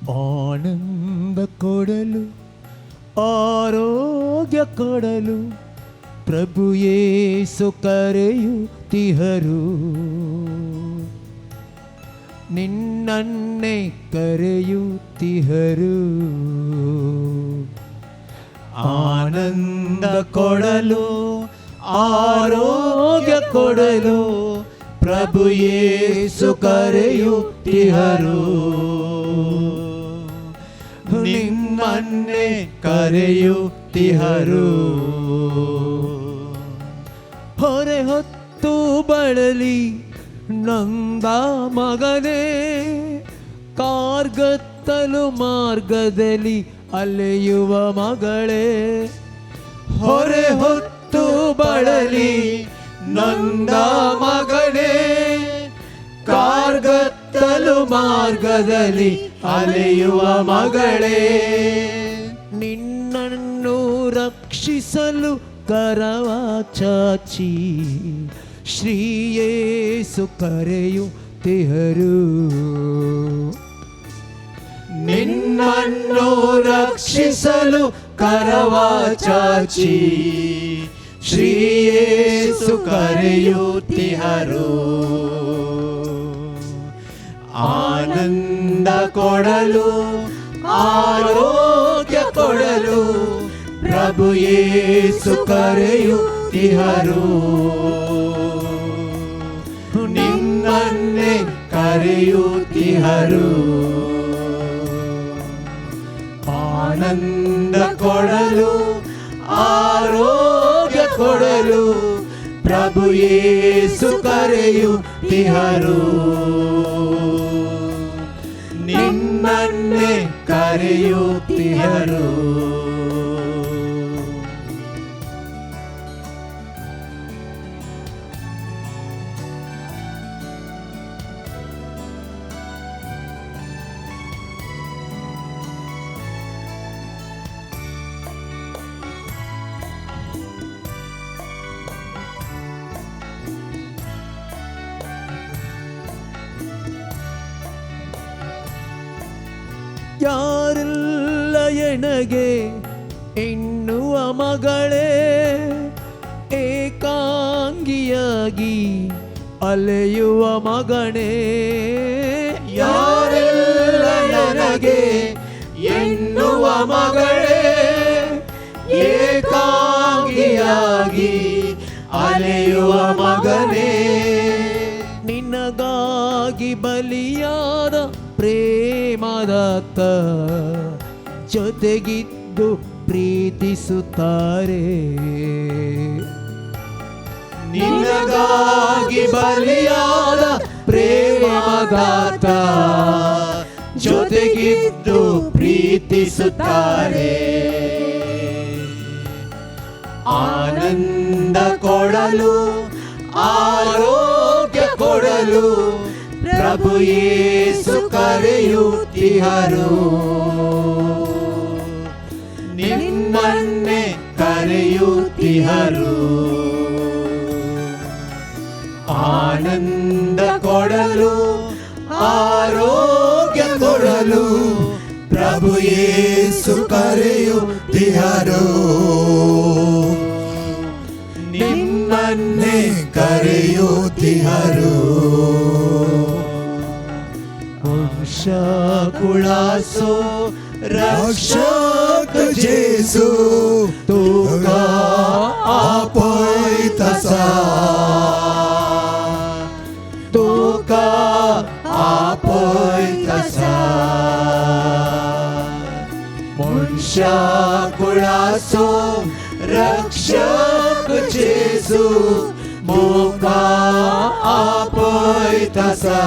ಆನಂದ ಕೊಡಲು ಆರೋಗ್ಯ ಕೊಡಲು ಪ್ರಭು ಯೇಸು ಕರೆಯುತ್ತಿಹರು. ನಿನ್ನನ್ನೇ ಕರೆಯುತ್ತಿಹರು. ಆನಂದ ಕೊಡಲು ಆರೋಗ್ಯ ಕೊಡಲು ಪ್ರಭು ಯೇಸು ಕರೆಯುತ್ತಿಹರು. ನಿಮ್ಮನ್ನೇ ಕರೆಯುತ್ತಿಹರು. ಹೊರೆ ಹೊತ್ತು ಬಳಲಿ ನಂದ ಮಗನೇ, ಕಾರ್ಗತ್ತಲು ಮಾರ್ಗದಲ್ಲಿ ಅಲೆಯುವ ಮಗಳೇ. ಹೊರೆ ಹೊತ್ತು ಬಳಲಿ ನಂದ ಮಗನೇ, ಕಾರ್ಗತ್ತಲು ಮಾರ್ಗದಲ್ಲಿ ಅಲೆಯುವ ಮಗಳೇ. ನಿನ್ನನ್ನು ರಕ್ಷಿಸಲು ಕರವ ಚಾಚಿ ಶ್ರೀ ಯೇಸು ಕರೆಯುತ್ತಿಹರು. ನಿನ್ನನ್ನು ರಕ್ಷಿಸಲು ಕರವ ಚಾಚಿ ಶ್ರೀ ಯೇಸು ಕರೆಯುತ್ತಿಹರು. ಆನಂದ ಕೊಡಲು ಆರೋಗ್ಯ ಕೊಡಲು ಪ್ರಭು ಯೇಸು ಕರೆಯುತ್ತಿಹರು. ನಿನ್ನನ್ನೇ ಕರೆಯುತ್ತಿಹರು. ಆನಂದ ಕೊಡಲು ಆರೋಗ್ಯ ಕೊಡಲು ಪ್ರಭು ಯೇಸು ಕರೆಯುತ್ತಿಹರು. ನಿನ್ನನ್ನೇ ಕರೆಯುತ್ತಿಹರು. ಯಾರಿಲ್ಲ ಎನಗೆ ಎನ್ನುವ ಮಗಳೇ, ಏಕಾಂಗಿಯಾಗಿ ಅಲೆಯುವ ಮಗನೇ. ಯಾರಿಲ್ಲ ನನಗೆ ಎನ್ನುವ ಮಗಳೇ, ಏಕಾಂಗಿಯಾಗಿ ಅಲೆಯುವ ಮಗನೇ. ನಿನಗಾಗಿ ಬಲಿಯಾದ ಪ್ರೇಮದಾತ ಜೊತೆಗಿದ್ದು ಪ್ರೀತಿಸುತ್ತಾರೆ. ನಿನಗಾಗಿ ಬಲಿಯಾದ ಪ್ರೇಮದಾತ ಜೊತೆಗಿದ್ದು ಪ್ರೀತಿಸುತ್ತಾರೆ. ಆನಂದ ಕೊಡಲು ಆರೋಗ್ಯ ಕೊಡಲು ಪ್ರಭು ಯೇಸು ಕರೆಯುತ್ತಿಹರು. ನಿನ್ನನ್ನೇ ಕರೆಯುತ್ತಿಹರು. ಆನಂದ ಕೊಡಲು ಆರೋಗ್ಯ ಕೊಡಲು ಪ್ರಭು ಯೇಸು ಕರೆಯುತ್ತಿಹರು. ನಿನ್ನನ್ನೇ ಕರೆಯುತ್ತಿಹರು. कुलासो रक्षक जेसु तुका आपय तसा, तुका आपय तसा. मनुष्य कुलासो रक्षक जेसु मोका आपय तसा,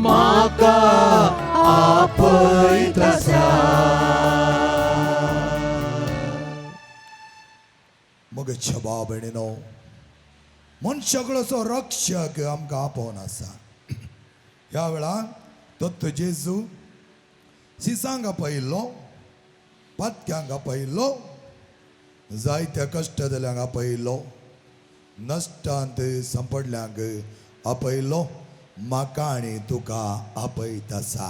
माका आपय तसा. मग छबा बहिणीनो, मनशाकडे रक्षक आमकां आपोवन आसा. ह्या वेळार दत्त जेजू सिसांक आपयिल्लो, पातक्यांक आपयिल्लो, जायत्या कश्टदल्यांक आपयिल्लो, नश्टांत सांपडल्यांक आपयिल्लो, म्हाका आनी तुका आपयत आसा.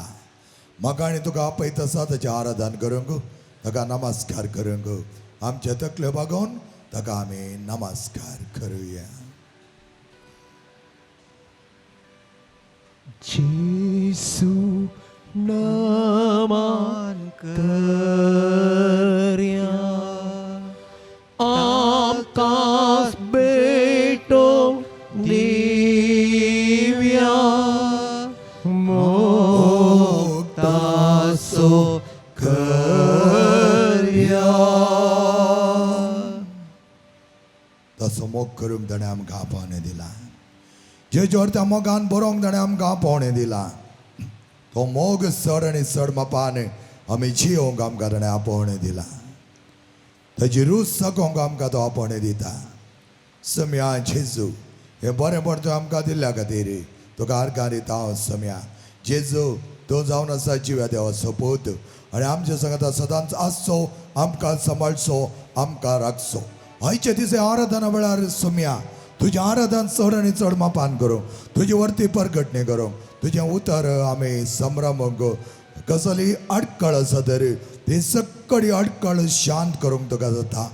म्हाका आनी तुका आपयत आसा ताचें आराधन करूंक, ताका नमस्कार करूंक, आमचे तकले बागोवन ताका आमी नमस्कार करुया. जेसू नमन करया आमकां बेटो दिव्या मोक्तासो करया. तसो मोग करूंक ताणें आमकां आपोवणें दिला. जे जोर त्या मोगान बरोवंक ताणें आमकां आपोवणें दिला. तो मोग चड आनी चड मापान आमी जियोंक आमकां ताणें आपोवणें दिला. ताची रूच साकोवंक आमकां तो आपोवणें दिता. सम्या जेजू हें बरेंपण तुवें आमकां दिल्ल्या खातीर तुका आर्गां दिता हांव सम्या. जेजू तूं जावन आसा जिव्या देवाचो पूत आनी आमच्या सांगाता सदांच आसचो, आमकां सांबाळचो, आमकां राखचो. आयचे दिसा आराधना वेळार सम्या तुजें आराधन चड आनी चड मापान करूं, तुजे वर्ती परगटणी करूं, तुजें उतर आमी संभ्रमूंक. कसली आडकळ आसा तर ती सक्कडी आडकळ शांत करूंक तुका जाता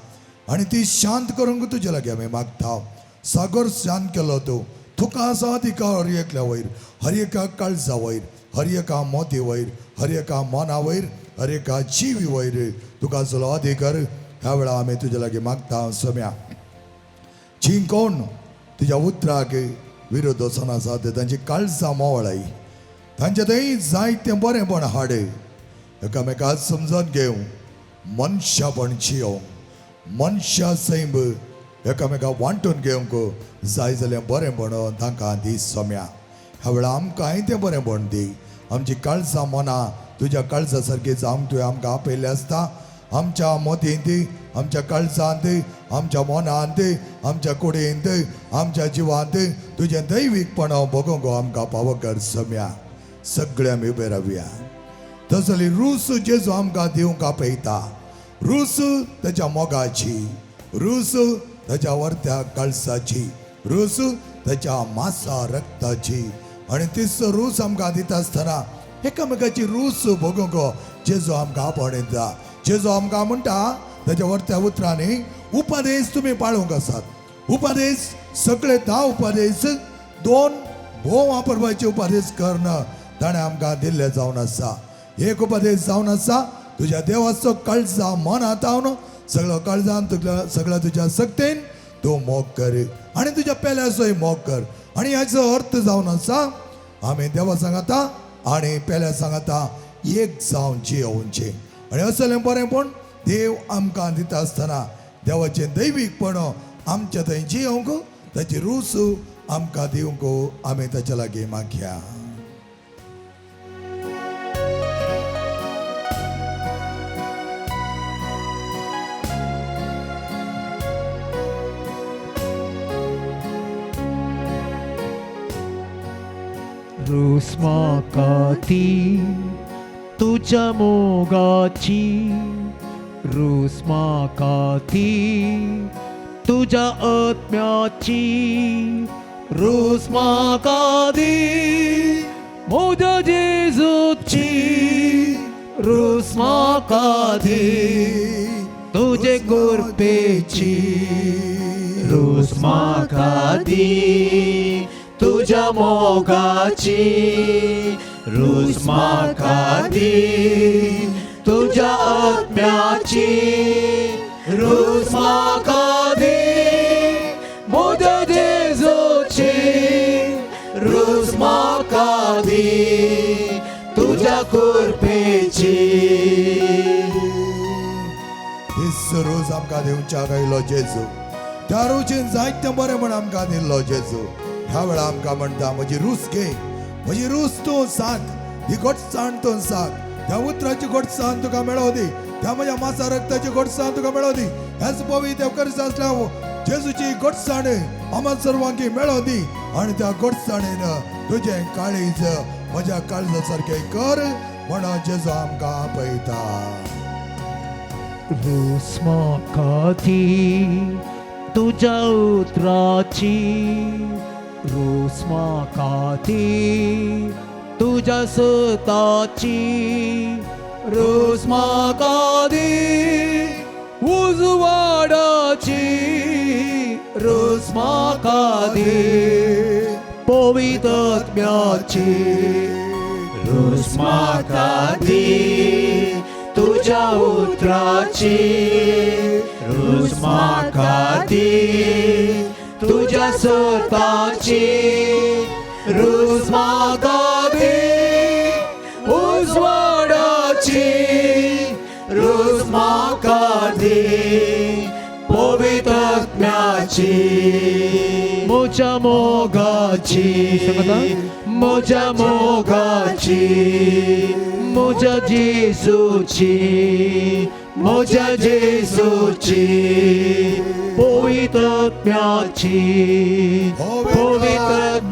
आनी ती शांत करूंक तुजे लागीं आमी मागता. सागर शांत केलो तूं, तुका आसा अधिकार हर एकल्या वयर, हर एका काळजा वयर, हर एका मोती वयर, हर एका मना वयर, हर एका जिवी वयर तुका आसलो अधिकार. ह्या वेळा आमी तुजे लागीं मागता सम्या. जी कोण तुज्या उतराक विरोध वचून आसा तांची काळजां मोवळाय, तांचे थंय जायतें बरेंपण हाड, एकामेकाक समजून घेवं, मनशापण जियोवंक, मनशा सैम एकामेकाक वांटून घेवंक जाय जाल्यार बरेंपण तांकां दी सम्या. ह्या वेळा आमकां तें बरेंपण दी. आमची काळजां मनां तुज्या काळजा सारकी जावंक तुवें आमकां आपयल्लें आसता. आमच्या मोतींत, आमच्या काळजांत, आमच्या मनांत, आमच्या कुडींत, आमच्या जिवांत तुजें दैवीकपण बगोवंक आमकां पाव कर सम्या. सगळे आमी उबे रावया. तसली रूस जेजू आमकां दिवंक आपयता. रूस ताच्या मोगाची, रूस ताच्या वर्त्या काळजाची, रूस ताच्या मासा रक्ताची. आनी तीच रूस आमकां दिता आसतना एकामेकाची रूस बगोवंक जेजू आमकां आपोवणें दिता. जेजू आमकां म्हणटा ताच्या वर्त्या उतरांनी उपदेश तुमी पाळूंक आसात. उपदेश सगळे 10 उपदेश 2 भोव वापरपाचे उपदेश करना ताणें आमकां दिल्ले जावन आसा. एक उपदेश जावन आसा तुज्या देवाचो काळजा मनांत हावन सगळो काळजान सगळ्या तुज्या सक्तीन तूं मोग कर आनी तुज्या पेल्याचोय मोग कर. आनी हाचो अर्थ जावन आसा आमी देवा सांगाता आनी पेल्या सांगाता एक जावन जियोवचें. आनी असलें बरेंपण देव आमकां दिता आसतना देवाचें दैवीकपण आमच्या थंय जियोवंक ताची रूस आमकां दिवंक आमी ताच्या लागीं मागया. रूस म्हाका ती तुज्या मोगाची, रूस म्हाका ती तुज्या आत्म्याची, रूस म्हाका दी म्हज्या जेजूची, रूस म्हाका दी तुजे कृपेची, रूस म्हाका दी तुज्या मोगाची, रूस म्हाका दी तुज्या आत्म्याची, रूस म्हाका दी म्हज्या जेजूची, रूस म्हाका दी तुज्या कृपेची. दिस रोज आमकां दिवच्या गायलो जेजू, त्या रोजीन जायतें बरेंपण आमकां दिल्लो जेजू. ह्या वेळा आमकां म्हणटा म्हजी रूस घे, म्हजी रूस तूं सांग, ही घोटसाण तूं सांग. त्या उतराची घोटसाण तुका मेळो दी, त्या म्हज्या मासा रक्ताची घोटसाण तुका मेळो दी. हेच पवी देव करता आसल्या जेजूची घोटसाण आम्हा सर्वांकी मेळो दी. आनी त्या घोटसाणेन तुजें काळीज म्हज्या काळजा सारकें कर म्हणून जेजू आमकां आपयता. रूस म्हाका दी तुज्या उतराची, रोस म्हाका तुझ्या स्वताची रोस म्हाका उजवाडाची रोस म्हाका पवित्रात्म्याची रोस म्हाका तुझ्या उतराची रोस म्हाका तुझ्या स्वताची रोस म्हाका उजवाडाची रोस म्हाका पवित्रात्म्याची म्हज्या मोगाची म्हज्या मोगाची म्हज्या जेजूची म्हज्या जेजूची पवित्रात्म्याची पवित्रात्म्याची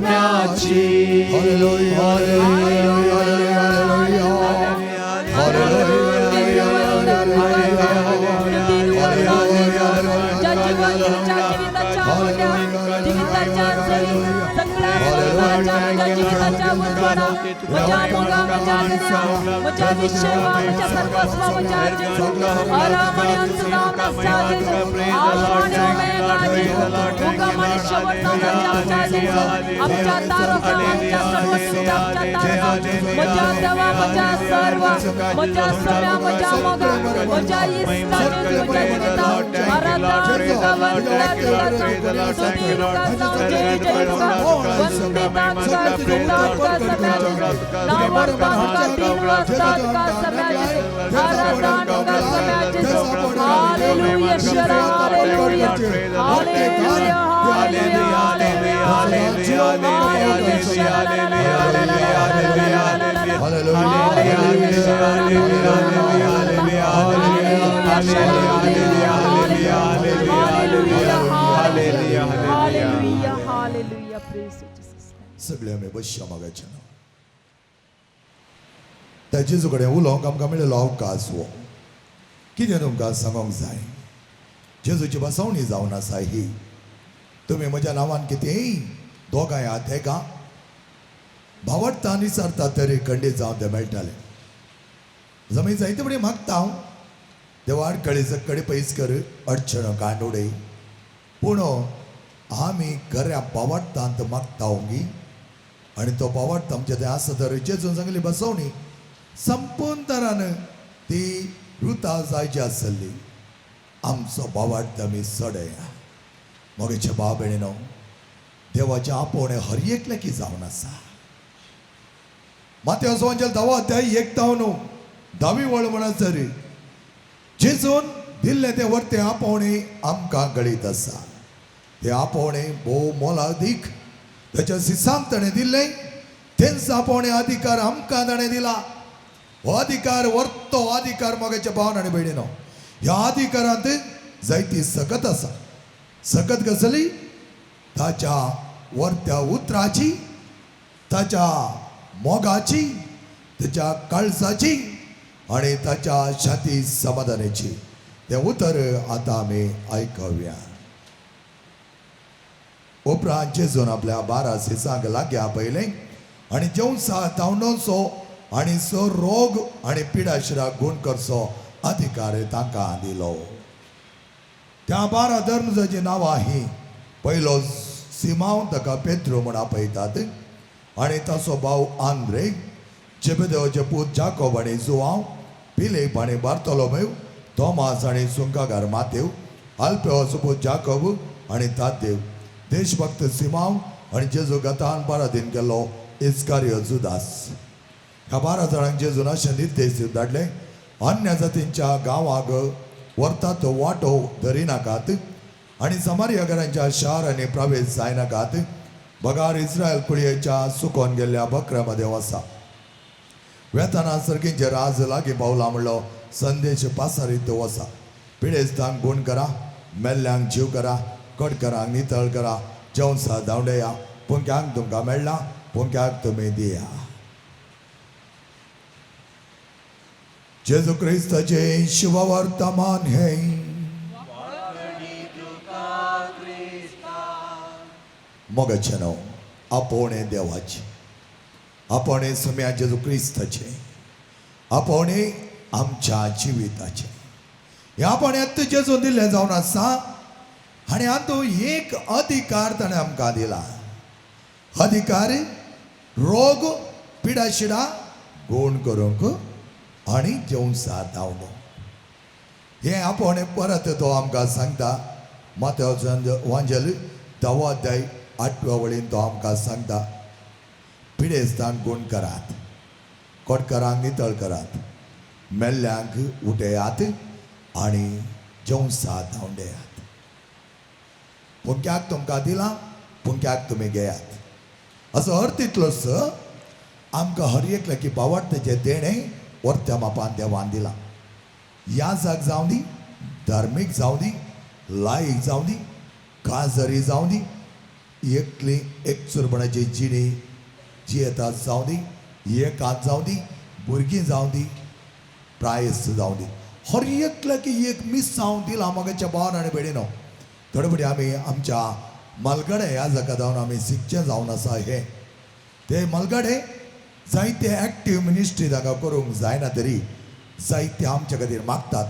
सगळे आमी बसया मागायचे ना ताजे कडेन उलोवंक आमकां मेळिल्लो अवकाश हो कितें तुमकां सांगूंक जाय जेजूची बसवणी जावन आसा ही तुमी म्हज्या नांवान कितेंय दोगांय हात एका भावार्थान विचारता तरी खंडीत जावन ते मेळटाले जमीन जायते फुडें मागता हांव देवाड कळे पयस कर अडचण कांड उडय पूण आमी खऱ्या भावार्थांत मागता ओंगी आनी तो भावार्थ आमचे थंय आसा तर जेजून सांगली बसवणी संपूर्ण तरान ती रुता जायची आसली आमचो भावार्थ आमी सडया मोगेचे भाव भयणीनो देवाचे आपोवणे हर एकले की जावन आसा माथ्यावस वांचेल 10 अध्याय 1 वळ म्हणसर जेजून दिल्ले ते वर्ते आपोवणे आमकां गळीत आसा ते आपोवणे भोव मोलादीक त्याच्या सिसांक ताणें दिल्ले तेच आपोवणे अधिकार आमकां ताणें दिला हो अधिकार वर्तो अधिकार मोगेच्या भावन आनी भयणीनो ह्या अधिकारांत जायती सकत आसा सकत कसली ताच्या वर्त्या उतराची ताच्या मोगाची ताच्या काळजाची आणि ताच्या शांती समाधानाची ते उतर आता आमी आयकूया उपरांत जेजून आपल्या 12 सिसांक लाग्या पयले आनी जेवसा तावणोचो आनी सो रोग आनी पिडाशिराक गुण करचो अधिकार तांकां दिलो त्या 12 धर्मजाची नांवां ही पयलो सिमांव ताका पेद्रो म्हूण आपयतात आनी ताचो भाव आंद्रे जेबेदेवाचे पूत जाकोब आनी जुआंव फिलीप आनी बार्तोलोमेव थोमास आनी सुंकागार मातेव आल्फेवाचो पूत जाकोब आनी तादेव देशभक्त सिमांव आनी जेजू गतान पराधीन केल्लो इस्कारियो जुदास ह्या 12 जाणांक जेजून अशें निर्देश धाडले अन्य जातींच्या गांवांक व्हरता तो वांटो धरिनाकात आनी समारियाकारांच्या शारांनी प्रवेश जायनाकात बगार इस्रायल कुळयेच्या सुकोवन गेल्ल्या बकऱ्या मदें वसा वेतना सर्गींचे राज लागीं पावला म्हणलो संदेश पासारीत वसा पिडेस्तांक गुण करा मेल्ल्यांक जीव करा कडकरांक नितळ करा जेवसा धांवडेया पुंक्यांक तुमकां मेळ्ळा पुंक्याक तुमी दिया जेजू क्रिस्ताचे शुभ वर्तमान हे मोगचनो आपण हे देवाचे, आपण हे सम्या जेजू क्रिस्ताचे, आपण हे आमच्या जिविताचे. हे आपण येत जेजू दिले जावन आसा आणि आता एक अधिकार ताणें आमकां दिला. अधिकार रोग पिडा शिडा गोण करूंक आणि जेवसार धांवलो. हे आपण परत तो आमकां सांगता. माथेवचो वांजेल 10 अध्याय 8व्या वळीन तो आमकां सांगता, पिडेस्तान गुण करात, कोडकारांक नितळ करात, मेल्ल्यांक उठयात आणि जेवसार धांवडेयात. पुंक्याक तुमकां दिला, पुंक्याक तुमी घेयात. असो अर्थ इतलोच आमकां हर एकल्याकी बावडतेचें देणें वर्त्या मापान देवान दिला. याजक जावं दी, धार्मीक जावं दी, लायक जावं दी, काजरी जावं दी, एकली एकचुरपणाची जिणी जियेतात जावं दी, एकांत जावं दी, भुरगीं जावं दी, प्रायस जावं दी, हर एकल्याकी एक मीस जावं दिला. मोगाच्या भावान आनी भयणीनो, थोडे फावटी आमी आमच्या मलगडे ह्या जाका जावन आमी शिकचे जावन आसा. हे ते मलगडे जायते एक्टीव मिनिस्ट्री ताका करूंक जायना तरी जायते आमचे खातीर मागतात.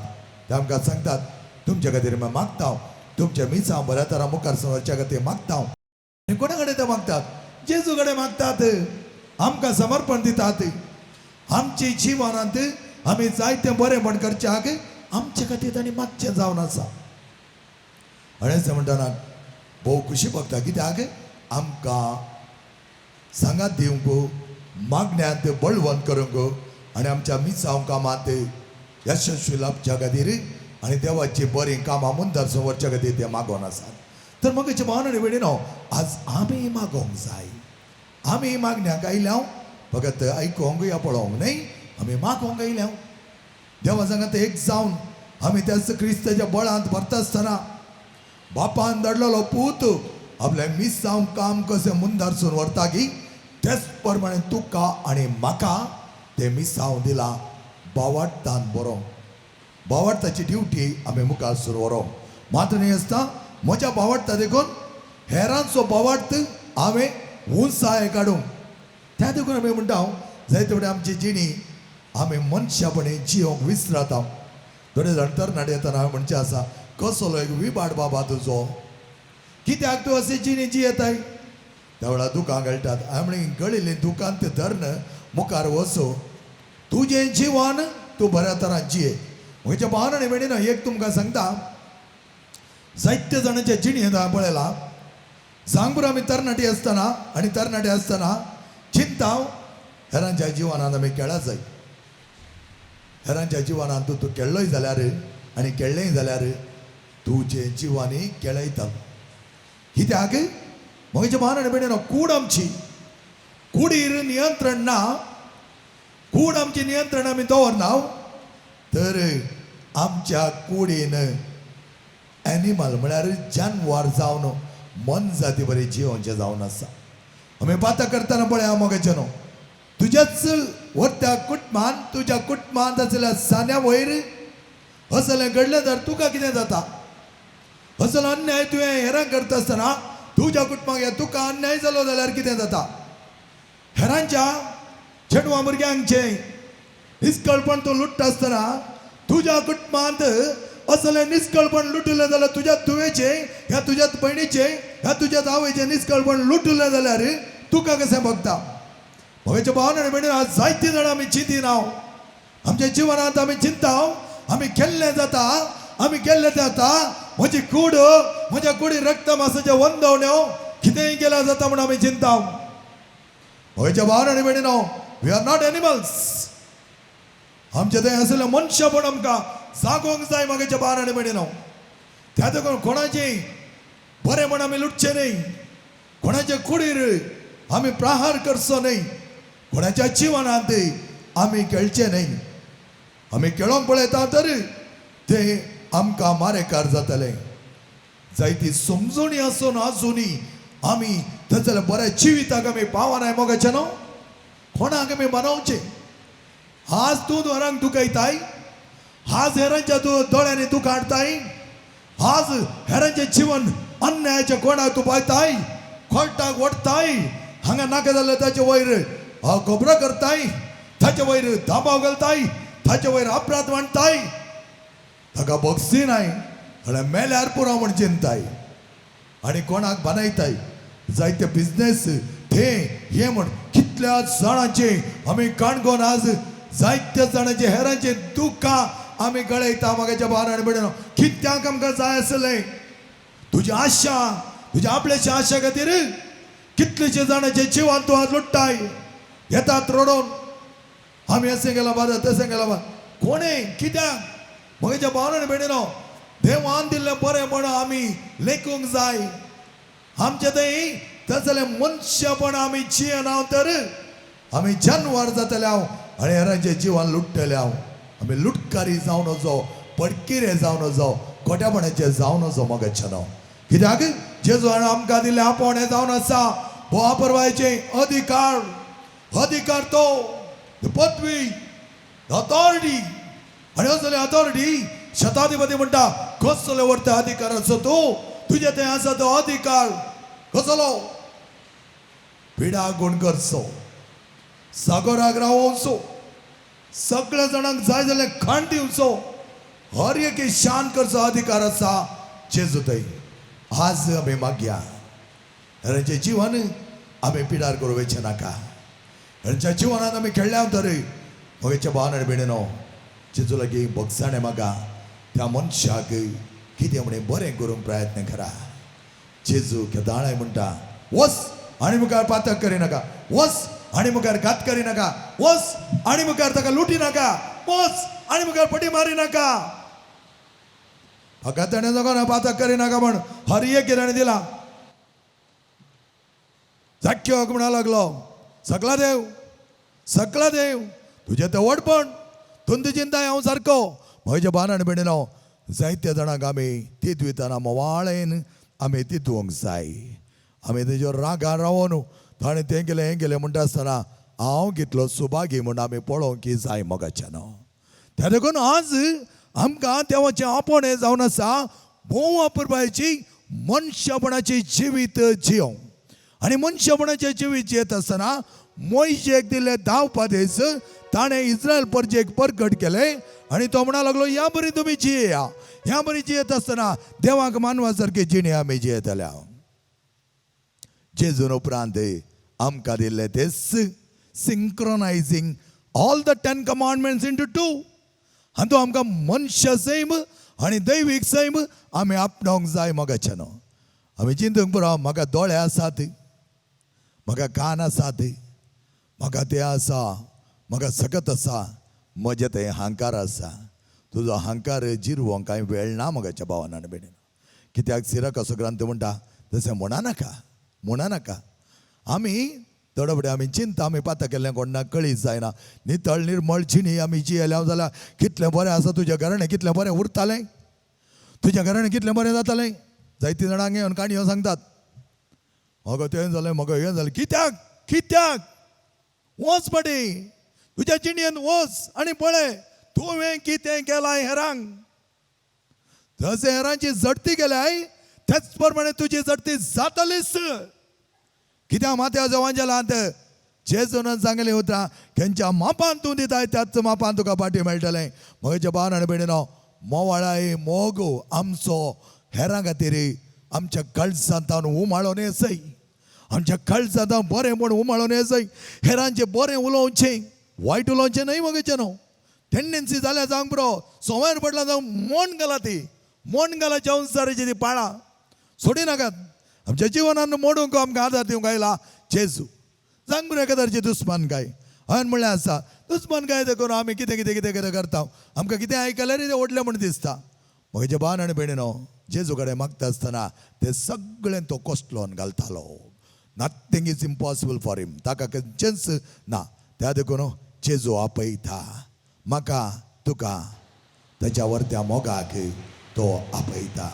ते आमकां सांगतात, तुमचे खातीर हांव मागता, तुमच्या मिसां बऱ्या तरा मुखार सरच्या खातीर मागता. आनी कोणा कडेन ते मागतात? जेजू कडेन मागतात. आमकां समर्पण दितात. आमची जिवनांत आमी जायते बरेपण करच्याक आमचे खातीर तांणी मागचें जावन आसा. आनी अशें म्हणटना भोव खुशी भोगता. कित्याक आमकां सांगात दिवंक, मागण्यांत बळवंत करूंक आनी आमच्या मिसांव कामांत यशस्वी लाभच्या खातीर आनी देवाची बरीं कामां मुंदार व्हरच्या खातीर ते मागोन आसात. तर मगचे भावन आनी भयणीनो, आज आमी मागोंक जाय. आमी मागण्यांक आयल्या फकत आयकोंक या पळोवंक न्हय, आमी मागोंक आयल्या. देवा सांगात एक जावन आमी त्याच क्रिस्ताच्या बळांत भरता आसतना बापान धाडलेलो पूत आपल्या मिसांव काम कशें मुंदारसून व्हरता की तेच प्रमाणे तुका आनी म्हाका ते मिसांव दिला. बावाडतान बरो, बावाडताची ड्युटी आमी मुखार सुरू व्हरोंक. मात न्ही आसता म्हज्या बावाडता देखून हेरांचो बावाडत हांवें उंचाय काडूंक. त्या देखून आमी म्हणटा जायते कडेन आमची जिणी आमी मनशापणी जियोंक विसरता. थोडे जाण तरणाटे येतना हांवें म्हणचें आसा, कसलो एक विबाड बाबा तुजो, कित्याक तूं अशी जिणी जियेताय? त्या वेळार दुकान घालतात. हांवें म्हणलें गळिल्लें दुकान तें धरन मुखार वचो, तुजें जिवन तूं बऱ्या तरान जिये. म्हज्या भावान आनी भयणीनो, एक तुमकां सांगता, जायते जाणांचे जिणेंत हांवें पळयलां. सांगपूर आमी तरणाटी आसतना आनी तरणाटे आसतना चिंताव हेरांच्या जिवनांत आमी केळा जाय. हेरांच्या जिवनांत तूं केळ्ळोय जाल्यार आनी केळ्ळेंय जाल्यार तुजें जिवानी केळयता. कित्याक म्हज्या भावान आनी भयणीनो, कूड आमची, कुडीर नियंत्रण ना. कूड आमची नियंत्रण आमी दवरना तर आमच्या कुडीन एनिमल म्हळ्यार जानवर जावन मन जाती बरी जिवोवचें जावन आसा. आमी बातां करतना पळया मोगाचे न्हू, तुज्याच व्हरत्या कुटुंबान, तुज्या कुटुंबांत आसलेल्या सान्या वयर असलें घडलें तर तुका कितें जाता? असलो अन्याय तुवें हेरांक करता आसतना तुज्या कुटुंबाक तुका अन्याय जालो जाल्यार कितें जाता? हेरांच्या चेडवा भुरग्यांचे निश्कळपण तूं लुट्टा आसतना तुज्या कुटुंबांत असलें निश्कळपण लुटलें जाल्यार तुज्या तुवेचे, ह्या तुज्या भयणीचे, ह्या तुज्या आवयचें निश्कळपण लुटलें जाल्यार तुका कशें भोगता? म्हज्या भावान आनी भयणीनो, आज जायतीं जाणां आमी चिंतीन हांव आमच्या जिवनांत आमी चिंता आमी केल्लें जाता, आमी केल्लें जाता. म्हजी कूड, म्हज्या कुडी रक्त मांसाच्यो वंदवण्यो कितेंय केल्यार जाता म्हूण आमी चिंता. म्हज्या भावान आनी भयणीनो, वी आर नॉट एनिमल्स. आमचे थंय आसलें मनशापण आमकां जागोवंक जाय. म्हज्या भावान आनी भयणीनो, त्या देखून कोणाचें बरेपण आमी लुटचें न्हय, कोणाचे कुडीर आमी प्रहार करचो न्हय, कोणाच्या जिवनांत आमी खेळचें न्हय. आमी खेळोंक पळयता तर ते आमकां मारेकार जातले. जायती समजुणी आसून आजुनी आमी थंयसर बऱ्या जिविताक आमी पावनाय. मोगाचे न्हू, कोणाक आमी बनवचें? आज तूं दोरांक दुखयताय, आज हेरांच्या तूं दोळ्यांनी तूं काडताय, आज हेरांचें जिवन अन्यायाच्या कोणाक तूं पळयताय, कोर्टाक वडताय, हांगा नाका जाल्यार ताचे वयर खबरो करताय, ताचे वयर दाबाव घालताय, ताचे वयर अपराध मांडताय, ताका बक्षी नाय जाल्यार मेल्यार पुरो म्हण चिंताय आनी कोणाक बानायताय जायते बिझनेस ते हे म्हण कितल्या जाणांचे आमी काणकोण आज जायत्या जाणांचे हेरांचे दुखां आमी गळयता मागाच्या भावान बिडनो कित्याक आमकां जाय आसलें तुजी आशा तुज्या आपल्याच्या आशा खातीर कितलेशे जाणांचे जिवान तूं आज लुट्टाय येतात रडोवन आमी अशें गेला बाद तशें गेला बाद कोणे कित्याक मागाच्या भावान बिडनो देवान दिल्लें बरेंपण आमी लेखूंक जाय आमचे थंय तसले मनशापण आमी जियेना तर आमी जानवर जातले हांव आनी हेरांचे जिवान लुट्टले हांव आमी लुटकारी जावन वचो पडकिरे जावन वचो खोट्यापणाचे जावन वचो मोगाच्या न्हू कित्याक जेजून आमकां दिल्लें आपोण हें जावन आसा वापरपाचे अधिकार अधिकार तो पदवी अथॉरिटी आनी असले अथॉरिटी शताधिपती म्हणटा कसले व्हरता अधिकार आसा तूं तुजे थंय आसा तो अधिकार कसलो पिडा गुण करचो सागराक रावोवचो सगळ्या जाणांक जाय जाल्यार खाण दिवचो हर एक शान करचो अधिकार आसा जेजू थंय आज आमी मागया हेरांचें जिवन आमी पिडार करूं वयचें नाका हेरांच्या जिवनांत आमी खेळल्या तर मोगेच्या भावान आनी भयणीनो जेजू लागीं बगसाणें मागा त्या मनशाक कितें म्हणें बरें करूंक प्रयत्न करा जेजू केदाळाय म्हणटा वस आनी मुखार पातक करिनाका वस आनी मुखार घात करिनाका वस आनी मुखार ताका लुटी नाका वस आनी मुखार पटी मारी नाका फकत ताणें जगोना पातक करिनाका म्हण हर एक कितें दिला जाक्यो म्हणा लागलो सकला देव तुजें तें व्हडपण तुंद चिंताय हांव सारको म्हज्या बानान बिणिनो जायत्या जाणांक आमी तीत वयताना मोवाळेन आमी तितूंक जाय आमी तेजेर रागार रावून ताणें तें केलें हें केलें म्हणटा आसतना हांव कितलो सुभागी म्हूण आमी पळोवंक जाय मोगाचें न्हू त्या देखून आज आमकां देवाचें आपोण हें जावन आसा भोव वापरपाची मनशापणाची जिवीत जियोंक आनी मनशापणाचें जिवीत जियेत आसतना मोयशेक दिल्ले 10 पादेस ताणें इस्रायल परजेक परगट केलें आनी तो म्हणा लागलो ह्या बरी तुमी जियेया ह्या बरी जियेत आसतना देवाक मानवा सारके जिणे आमी जियेतल्या जेजून उपरांत आमकां दिल्लें तें सिंक्रोनायझींग ऑल द 10 कमांडमेंट्स इंटू 2 हातूंत आमकां मनशा सैम आनी दैवीक सैम आमी आपणावंक जाय मोगाचें न्हू आमी चिंतूंक पुरो म्हाका दोळे आसात म्हाका कान आसात म्हाका तें आसा म्हाका सकत आसा म्हजे थंय अहंकार आसा तुजो अहंकार जिरवोंक कांय वेळ ना मोगाच्या भावान आनी भयणीनो कित्याक सिरक असो ग्रंथ म्हणटा तशें म्हणा नाका आमी थोडे आमी चिंता आमी पाता केल्लें कोणाक कळीत जायना नितळ निर्मळ जिणी आमी जियेल्या जाल्यार कितलें बरें आसा तुजें घराणें कितलें बरें उरतालें तुजें घराणें कितलें बरें जातालें जायती जाणांक येवन काणयो सांगतात म्हाका तें जालें म्हाका हें जालें कित्याक वच पडे तुज्या जिणयेन वच आनी पळय तुवें कितें केलां हेरांक जशें हेरांची जडती केल्याय तेच प्रमाणे तुजी जडती जातलीच कित्याक माथ्या जवांजलांत जेजून सांगलें उतरां खंयच्या मापान तूं दिताय त्याच मापान तुका पाटी मेळटलें म्हज्या भावान आनी भयणीनो मोवाळाय मोग आमचो हेरां खातीर आमच्या कळसांतान उमाळोन येसय आमच्या कळसांतान बरें म्हूण उमाळोन येसय हेरांचें बरें उलोवचें वायट उलोवचें न्हय मोगेचें न्हू टेंडन्सी जाल्यार जावंक पुरो सोमार पडला जावं मोन घाला ती मोन घालाच्या अनुसाराची ती पाळा सोडी नाकात आमच्या जिवनान मोडूंक आमकां आदार दिवंक आयला जेजू सांग बरें एकादारची दुस्मानकाय हांवें म्हणलें आसा दुस्मानकाय देखून आमी कितें कितें कितें कितें करता आमकां कितें आयकल्यार तें ओडलें म्हण दिसता म्हज्या भावान आनी भयणीनो जेजू कडेन मागता आसतना तें सगळें तो कोसलोन घालतालो नथींग इज इम्पॉसिबल फॉर हिम ताका खंयचेंच ना त्या देखून जेजू आपयता म्हाका तुका ताच्या वर्त्या मोगाक तो आपयता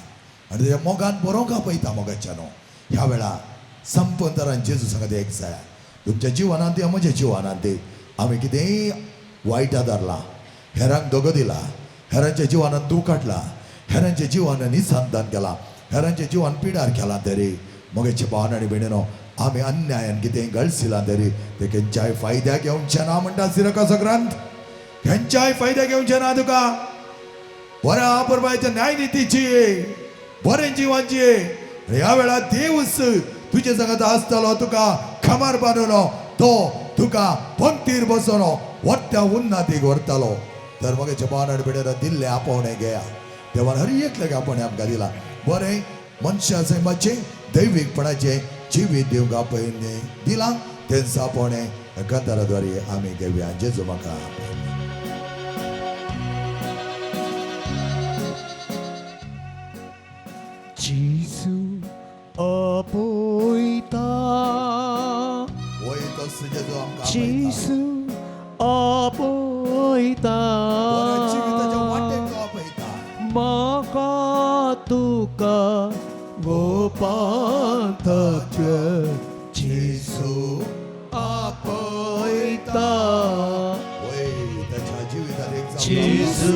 आनी तेज्या मोगान बरोवंक आपयता मोगाच्या न्हू ह्या वेळा संपूर्ण तरान जेजू सांगता एक जाय तुमच्या जिवनांत या म्हज्या जिवनांत आमी कितेंय वायट आदारलां हेरांक दोगो दिला हेरांच्या जिवनांत दूख हाडला हेरांच्या जिवान निसंधान केलां हेरांच्या जिवान पिडार केलां तरी मोगेच्या भावान आनी भयणीनो आम्ही अन्यायान कितें घडसिला तरी ते खंयच्याय फायद्या घेवचे ना म्हणटा सिरका सक्रांत खंयच्याय फायद्या घेवचे ना तुका बऱ्या परबायच्या न्यायनितीची बरें जिवाची ह्या वेळार देवच तुजे सांगत आसतलो तुका खमार बांदलो तो तुका पंक्तीर बसोनो वट्ट्या उन्नतीक व्हरतलो तर मगेच्या बांदण भितर दिल्ले आपोवणे घेया देवान हर एकल्याक आपोवणे आमकां दिला बरें मनशा सैमाचे दैवीकपणाचे जिवीत दिवंक आपयने दिला तें सापोवणे गंधाराद्वारे आमी घेवया जेजू म्हाका जेजू आपयता वयतस जेजू आमकां जेजू आपयता जिविताच्या वाटेक आपयता म्हाका तुका गोपांतक्य जेजू आपयता वयताच्या जिवितान एक जेजू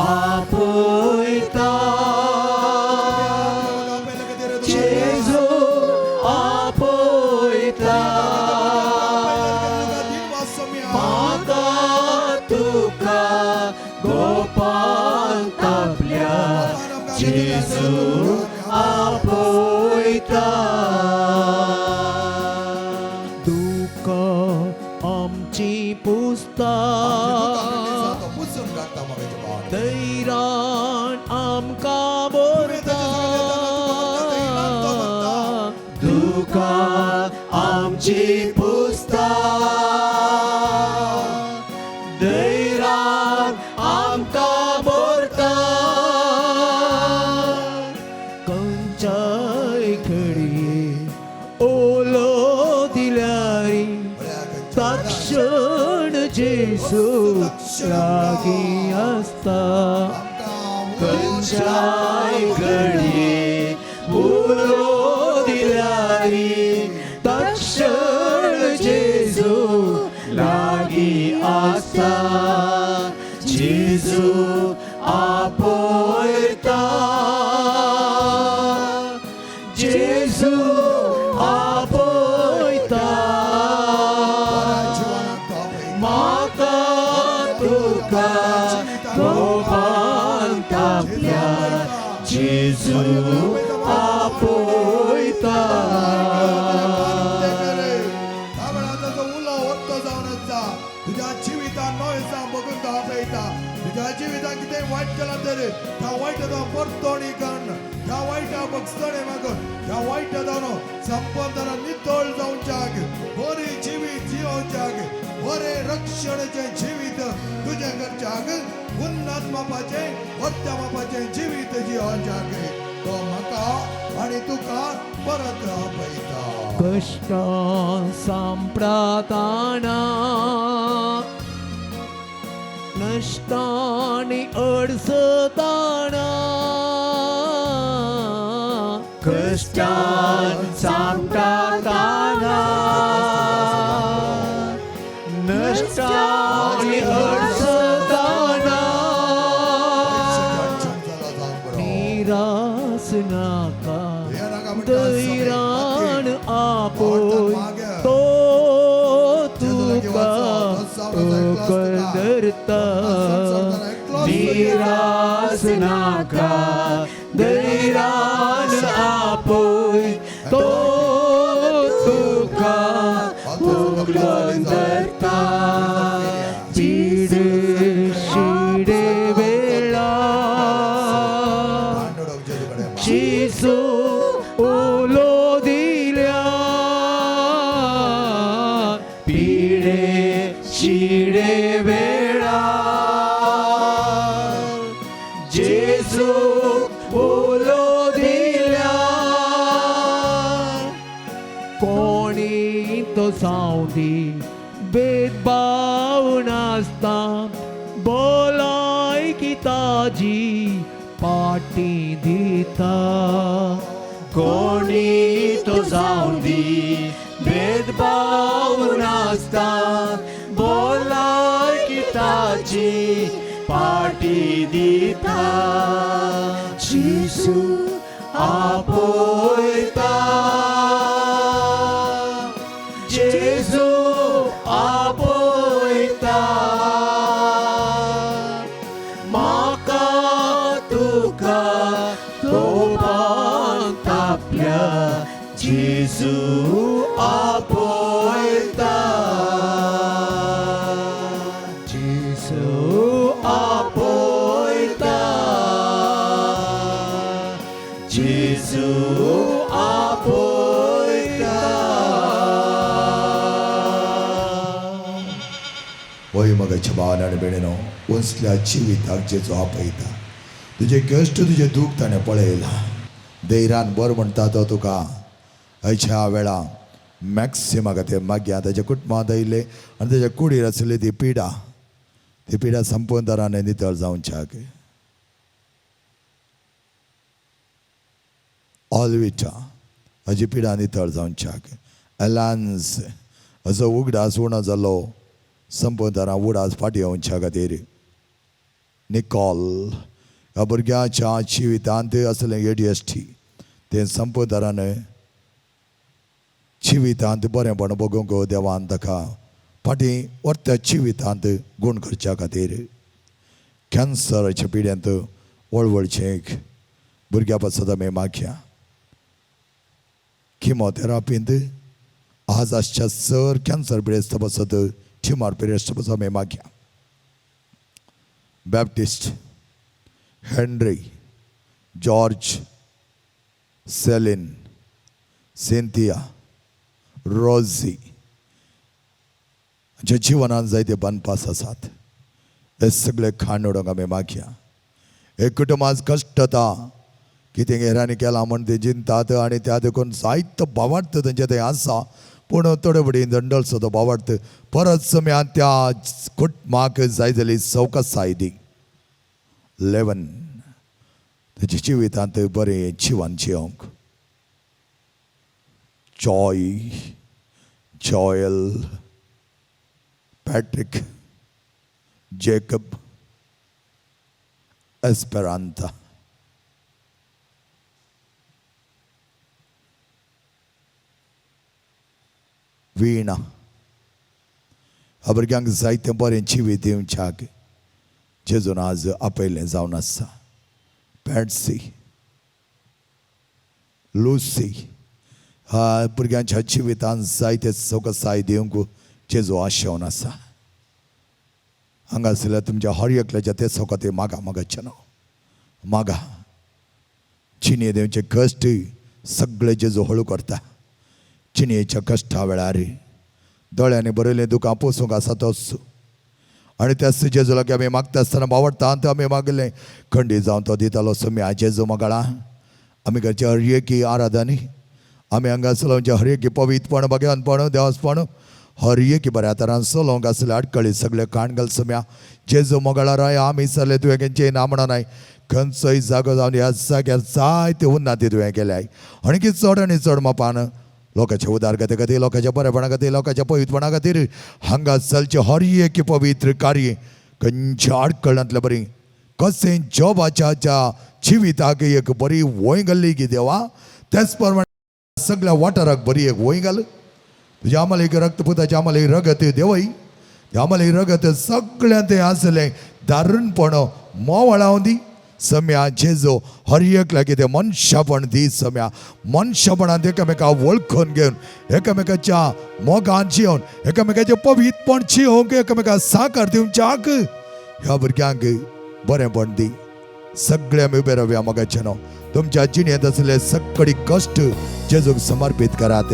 आपयता जेजू आपयता म्हाका तुका गोपांतल्या जेजू आपयता तुका आमची पुस्ता पुसून काडटा मगेच्या भावान दैरान आमकां बोरता तुका आमची पुस्ता दैरान आमकां बोरता खंयच्याय घडये ओलो दिल्यारी तक्षण जेजू लागीं आसता खंयच्याय घडये ओलो दिल्यारी तक्षण जेजू लागीं आसता जेजू आपयता जेजू आपयता म्हाका तुका गोपांतल्या जेजू आपयता तुझ्या जिवितान नोयसा बघून तो आपयता तुझ्या जिवितान कितें वायट केलां तर त्या वायटाचो परतोणी करून त्या वायटा बक्षणे मागून त्या वायटाचो संपदान नितळ जावच्याक बरी जिवीत जियोवच्याक बरे रक्षणाचे जिवीत तुझे करच्याक उन्नत मापाचे वत्या मापाचे जिवीत जियोवच्याक तो म्हाका आनी तुका परत आपयता कष्टा सांप्रताना नष्टानी अडसताना कष्टान सांप्रताना नष्टानी अडसताना निराश नाका दैरान आपोय तो तुका करता निराश नाका दैरान आपोय तो तुका करता पीडे शिडे वेळा जेजू ओलो दिल्या पीडे शिडे वेळा जेजू ओलो दिल्या कोणी तो सावदी भेदभाव नासता भलायकी ताजी पाटी दिता कोणी तो सावदी भेदभाव नासता भलायकी ताजी पाटी दिता जेजू आपयता जेजू आपयता जेजू आपयता जेजू आपयता वय मगाच्या भावाने बेणेनो वसल्या जिविताक जेजू आपयता तुझे कष्ट तुझे दुःख ताणें पळयला धैर्यान बर म्हणटा तो तुका अयच्या वेळा मॅक्सिमा खातीर मागया ताच्या कुटुंबांत आयिल्ले आनी ताच्या कुडीर आशिल्ली ती पिडा संपूर्ण तराने नितळ जावच्याक ऑलविटा हाजी पिडा नितळ जावच्याक एलान्स हाजो उगडास उणो जालो संपूर्ण तरा उडास फाटी येवच्या खातीर निकॉल ह्या भुरग्याच्या जिवितांत असलें ADHD तें संपूर्ण तरान जिवितांत बरेंपण बगूंक देवान ताका फाटीं वर्त्या जिवितांत गूण करच्या खातीर कॅन्सराच्या पिड्यांत वळवळचें भुरग्या पासत आमी मागया किमोथेरापींत आज आसच्या सर कॅन्सर पिडेस्त पासत ट्युमर पिडेस्त पासत आमी मागया Baptist Henry George Celine Cynthia Rosie जे जिवनांत जायते बनपास आसात हे सगळे खाण उडोवंक आमी मागया एक कुटुंबांत कश्ट जाता कितें हेरांनी केलां म्हण ते जिंतात आनी त्या देखून जायतो भावार्थ तेंचे थंय आसा पूण थोडे बडीन दंडल सुद्दां भावार्थ परत समयान त्या कुटुंबाक जाय जाली सवकासाय दी 11 तेजे जिवितांत बरें जिवन जियोंक जॉयल पॅट्रिक जेकब एस्पेरांता वीणा ह्या भुरग्यांक जायतें बरें जिवीत दिवच्याक जेजून आज आपयलें जावन आसा पॅट्सी लुसी ह्या भुरग्यांच्या जिवितांत जायते सवकासाय दिवंक जेजू आशेवन आसा हांगासरल्या तुमच्या हर एकल्याच्या ते सवकाती मागा मागचे न्हू मागा चिनये देवचे कश्ट सगळे जेजू हळू करता चिनयेच्या कश्टा वेळार दोळ्यांनी बरयलें दुकां पोसूंक आसा तोच आनी त्याच जेजू लागीं आमी मागता आसतना बावडटा आनी आमी मागलें खंडी जावन तो दितालो सुम्या जेजू मागळा आमी घरचे हर एकी आराधनी आमी हांगासर हर एकी पवित्रपण भगवानपण देवासपण हर एकी बऱ्या तरान चलोवंक आसले आडकळी सगळे काण घाल सुम्या जेजू मोगळा राय आमी सरले तुवें खंयचेय ना म्हणा नाय खंयचोय जागो जावन ह्या जाग्यार जायते उन्नती तुवें केल्याय आनी की चड आनी चड मापान लोकांच्या उदारगते खातीर लोकांच्या बरेपणा खातीर लोकांच्या पवित्रपणा खातीर हांगा चलचे हर एक पवित्र कार्य खंयच्या आडकळांतले बरी कशें जॉबाच्या जिविताक एक बरी वय घाल्ली की देवा त्याच प्रमाणे सगळ्या वाठाराक बरी एक वय घाल तुज्या आम्हाला एक रक्तपुताचे आम्हाला एक रगत देवय आम्हाला एक रगत सगळ्यां ते आसलें दारुणपण मोवळाव दी सम्या जेजो हर एकल्या कितें मनशापण दी सम्या मनशापणांत एकामेकाक वळखून घेवन एकामेकाच्या मोगान जियोन एकामेकाचें पवित्रपण जियोंक एकामेकाक साकार दिवच्याक ह्या भुरग्यांक बरेंपण दी सगळे आमी उबे रावया मोगाचें न्हू तुमच्या जिणेंत आसले सगळी कश्ट जेजूक समर्पीत करात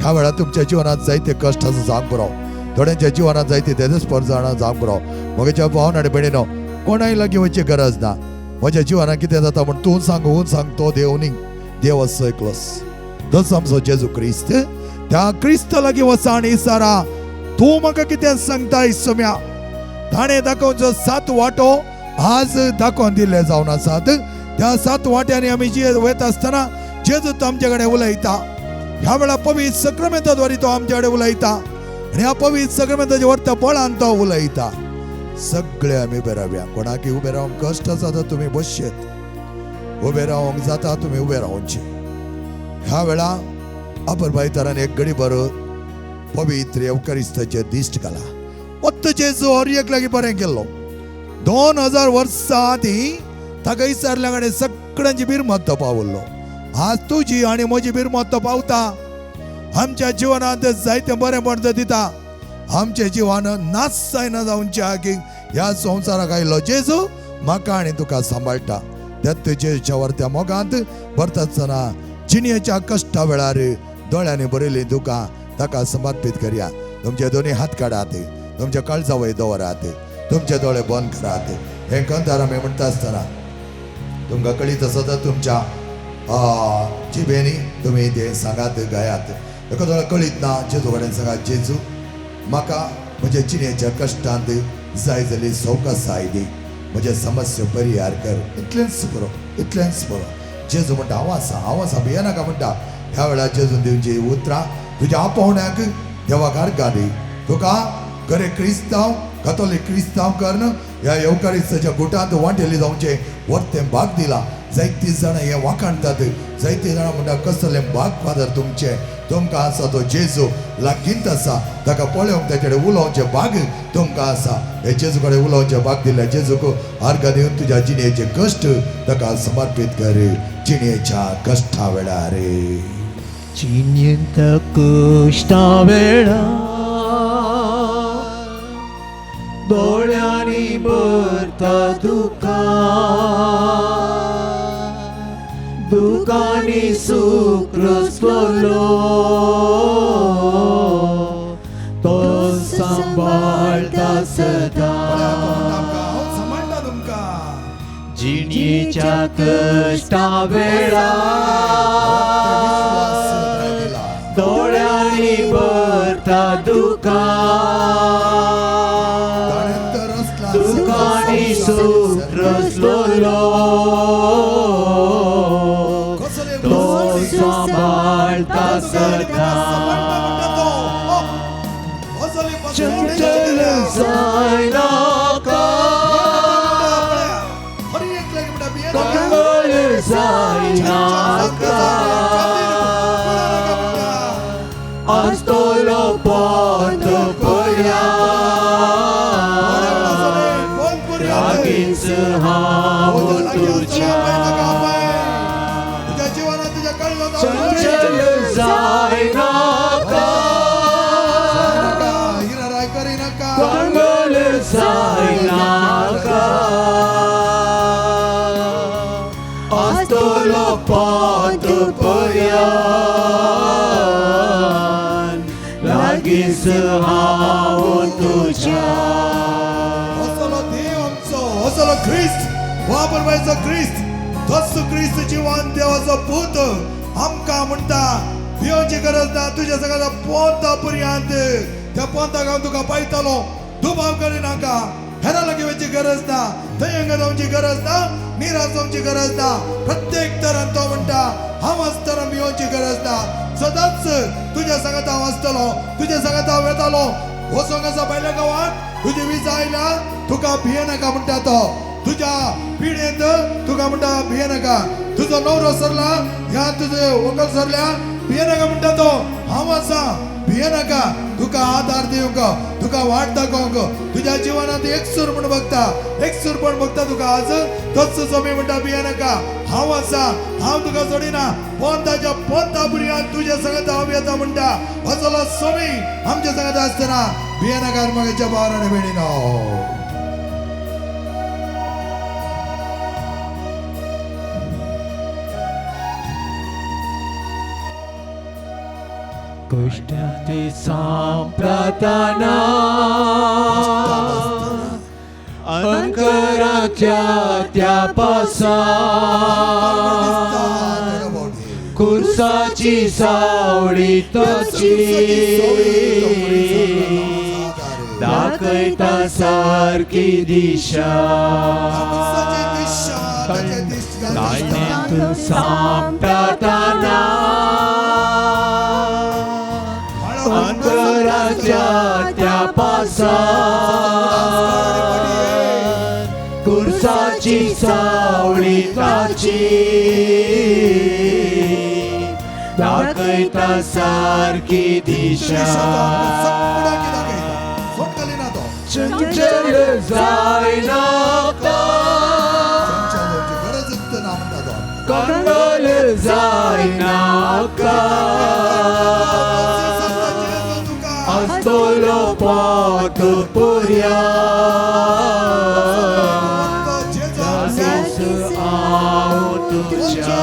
ह्या वेळार तुमच्या जिवनांत जायते कश्ट आसा जावंक बरो थोड्यांच्या जिवनांत जायते तेजस्पर जाणां जावंक बरो मोगाच्या भावन आनी भयणीनो कोणाय लागीं वयची गरज ना म्हज्या जिवनांत कितें जाता म्हण तूं सांग तो देव न्ही देव असो एकलोच तसो आमचो जेजू क्रिस्त त्या क्रिस्त लागीं वचा आनी इसारा तूं म्हाका कितें सांगता इसम्या ताणें दाखोवचो 7 वाटो आज दाखोवन दिल्ले जावन आसात त्या 7 वाट्यांनी आमी जी वयता आसतना जेजू तो आमचे कडेन उलयता ह्या वेळा पवित्र सक्रामेंताद्वारे तो आमचे कडेन उलयता आनी ह्या पवित्र सक्रामेंताच्या वर्त बळान तो उलयता सगळे आमी उबे रावया कोणाकी उबे रावंक कश्ट जाता तुमी बसचेत उबे रावंक जाता तुमी उबे रावचे ह्या वेळा अपर तरान एक घडीभर पवित्र एवकारिस्ताचे दिश्ट घाला वत्त जेजू हर एक लागीं बरें केल्लो 2000 वर्सां आदीं ताका इसरल्या कडेन सगळ्यांची बिरमत पावल्लो आज तुझी आणि म्हजी बिरमत पावता आमच्या जीवनात जायते बरे पडत दिता आमचे जीवन नाश जायना जावचे की ह्या संवसाराक आयलो जेजू म्हाका आनी तुका सांबाळटा त्यात जेजूच्या वरत्या मोगांत भरतना जिणेच्या कश्टा वेळार दोळ्यांनी बरयली तुका ताका समर्पित करया तुमचे दोन्ही हात काढात तुमच्या काळजा वय दवरात तुमचे दोळे बंद करात हे कंदार आमी म्हणटा आसतना तुमकां कळीत सतत तुमच्या जिबेनी तुम्ही ते सांगात गायात एका दोळा कळीत ना जेजू कडेन सांगात जेजू म्हाका म्हज्या जिणेच्या कश्टांत जाय जाली सवकासाय दी म्हज्या समस्या परिहार कर इतलेंच बरो जेजू म्हणटा हांव आसा भियेनाका म्हणटा ह्या वेळार जेजून दिवची उतरां तुज्या आपोवण्याक देवाकार घाली तुका गरे क्रिस्तांव कॅथोलिक क्रिस्तांव कर्ण ह्या येवकारिस्ताच्या गुटांत वांटेली जावचे वर्तें भाग दिला जायतीं जाणां हे वाखाणटात जायतीं जाणां म्हणटा कसले भाग फादर तुमचे तुमकां आसा तो जेजू लागींत आसा ताका पळोवंक ताचे कडेन उलोवचे भाग तुमकां आसा हे जेजू कडेन उलोवचे भाग दिल्या जेजूक अर्घ दिवन तुज्या जिणेचे कश्ट ताका समर्पित कर जिणेच्या कश्टा वेळार जिणेंत कश्टा वेळार दोळ्यांनी भरता दुकानी सुख रसलो तो सांबाळता सदा जिणेच्या कश्टा वेळार दोळ्यांनी भरता दुकानी सुख रसलो तो सांभाळता सदा चंचल जायनाका कंगाल जायनाका आस्तोलो पथ पर्या लागींच हांव तुज्या चंचल जायनाका कंगाल जायनाका आस्तोलो पथ पर्यान लागींच हांव तुज्या असलो ख्रिस्त वापरवायचो ख्रिस्त तसो ख्रिस्त जिवन देवाचो पूत आमकां म्हणटा भिवची गरज ना तुज्या सगळ्या पोंता पर्यंत त्या पोंताक हांव तुका पायतलो दुबाव करिनाका हेरा लागीं वयची गरज ना थंय जावची गरज ना निराश जावची गरज ना प्रत्येक तरान तो म्हणटा हांव आसतना भिवची गरज ना सदांच तुज्या सांगात हांव आसतलो तुज्या सांगात हांव येतालो वचोंक आसा भायल्या गांवांत तुजी विजा आयल्या तुका भियेनाका म्हणटा तो तुझ्या पिढेंत तुका म्हणटा भियेनाका तुजो नवरो सरला ह्या तुजे व्हंकल सरल्या भियेनाका म्हणटा तो हांव आसा भियेनाका तुका आदार दिवंक तुका वाट दाखोवंक तुज्या जिवनांत एकसूर म्हण बघता तुका आज तोच जमी म्हणटा भियेनाका हांव आसा हांव तुका सोडिना पोंताच्या पोंता पर्यंत तुज्या सांगात हांव येता म्हणटा असलो सोमी आमच्या सांगात आसतना भियेनाका मगेच्या भावांनी भयणीनो कष्टांते सांप्रताना अंकराच्या त्या पासा खुर्साची सावळी तोची दाखयता सारकी दिशा लायनेंत सांप्रताना अंतराच्या त्या पासा खुर्साची सावळी ताची दाखयता सारकी दिशा चंचल जायनाका कंगाल जायनाका असतलो पोट पुर्या जेजू हांव तुज्या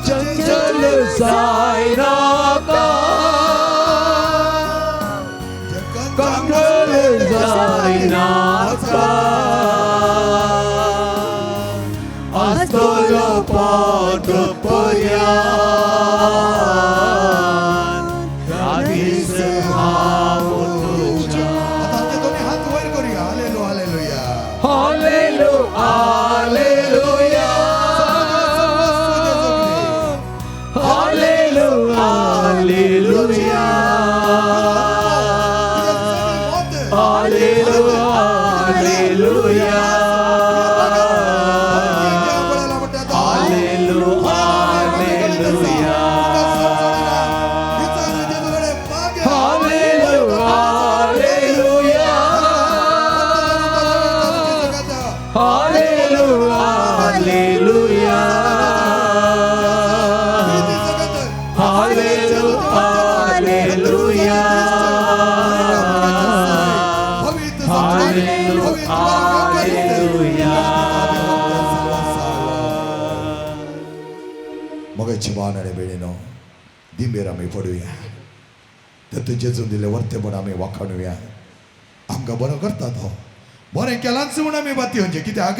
चंचल जायनाका कंगल जायनाका असतलो पोट पुर्या मग आणि बेळीनो दिंबेर आम्ही पडूया तर जेजून दिले वर्ते पण आम्ही वाखाणूया आमकां बरो करतात हो बरें केलांच म्हूण आमी बाती म्हणजे कित्याक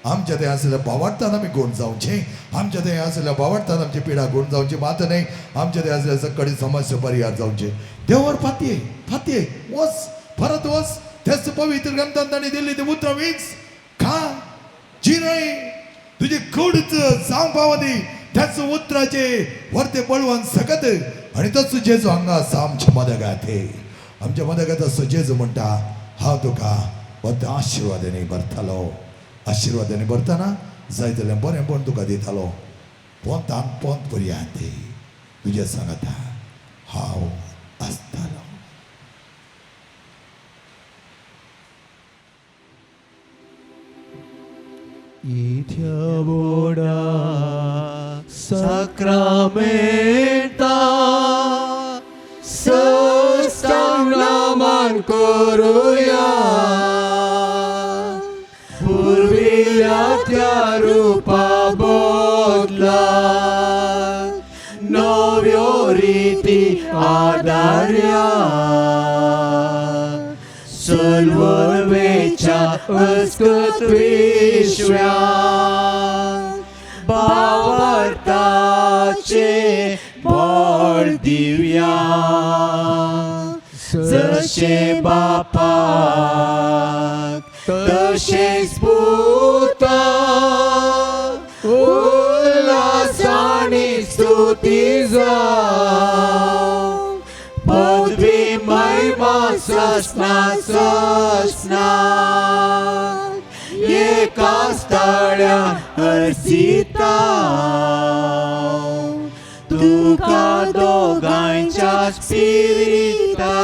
आमच्या ते असल्या भावाडटान आमी गुण जावचे आमच्या ते असल्या भावाडटान आमची पिडा गुण जावची मात नाही आमच्या ते असल्या सकळी समस्या परिहार जावचे देवावर फातये वस परत वस तेच पवित्र ग्रंथांत ताणी दिल्ली ते उतर वीज खा जिरय तुझे कुडच सांग पावदी त्याच उतराचे वरते पळवून सकत आणि तस जेजू हांगा आमच्या मदगाथे आमच्या मदगात असो जेजू म्हणटा हांव तुका वत आशिर्वादाने भरतालो आशिर्वादाने भरतना जाय जाल्यार बरें पण तुका दितालो पोंतान पोंत पर्यंत तुजे सांगता हांव आसतालो Itiaboda Sacramenta Sestang naman koruya Purvilatya rupa bodla Novioriti adarya Sölvölvecha öskut vishvya Bavartache bol divya Zase bapak Tase sputa Ulasani stutiza Podvi महिमा सस्ना एका स्थळ्या हरसिता तुका दोगांच्या स्पिरिता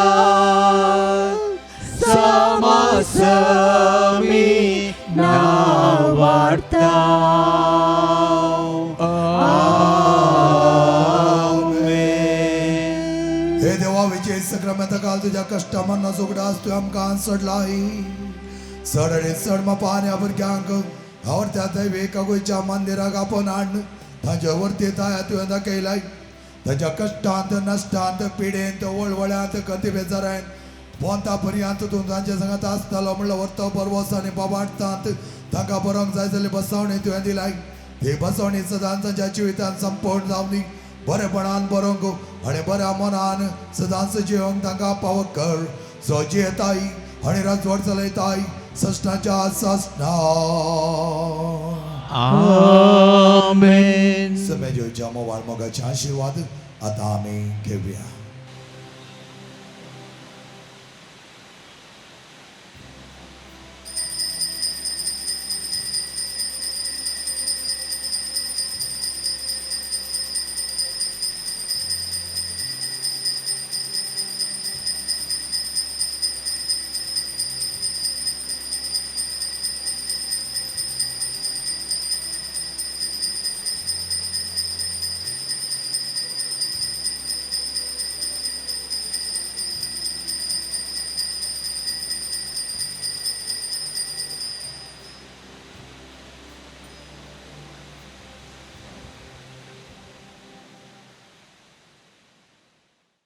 समासमी नाव वाढता सक्रमेंत काल तुझ्या कष्टा मन्ना सुगडास तू आमकां सडलाई सड आणि सड मा पाण्या भुरग्यांक आवडत्या दैवेका गोंयच्या मंदिराक आपण हाड तांच्या वरती ताया तुवें दाखयलाय ताच्या कश्टांत नश्टांत पिडेंत वळवळ्यांत कती बेजारांत पोंता पर्यंत तूं तांचे सांगात आसतालो म्हणल्यार व्हरतो परवस आनी बाबाडटांत तांकां बरोंक जाय जाल्यार बसवणी तुवें दिलाय ही बसवणी सदांच तांच्या जिवितांत संपूर्ण जावनी बरेपणान बरोंक आणि बऱ्या मनान सदांच जिवंक तांकां पावक कर सोजी येताय आणि राजवट चलयताय सस्नाच्या सस्ना आमेन समेजोच्या मोवाळ मोगाचे आशीर्वाद आता आमी घेवया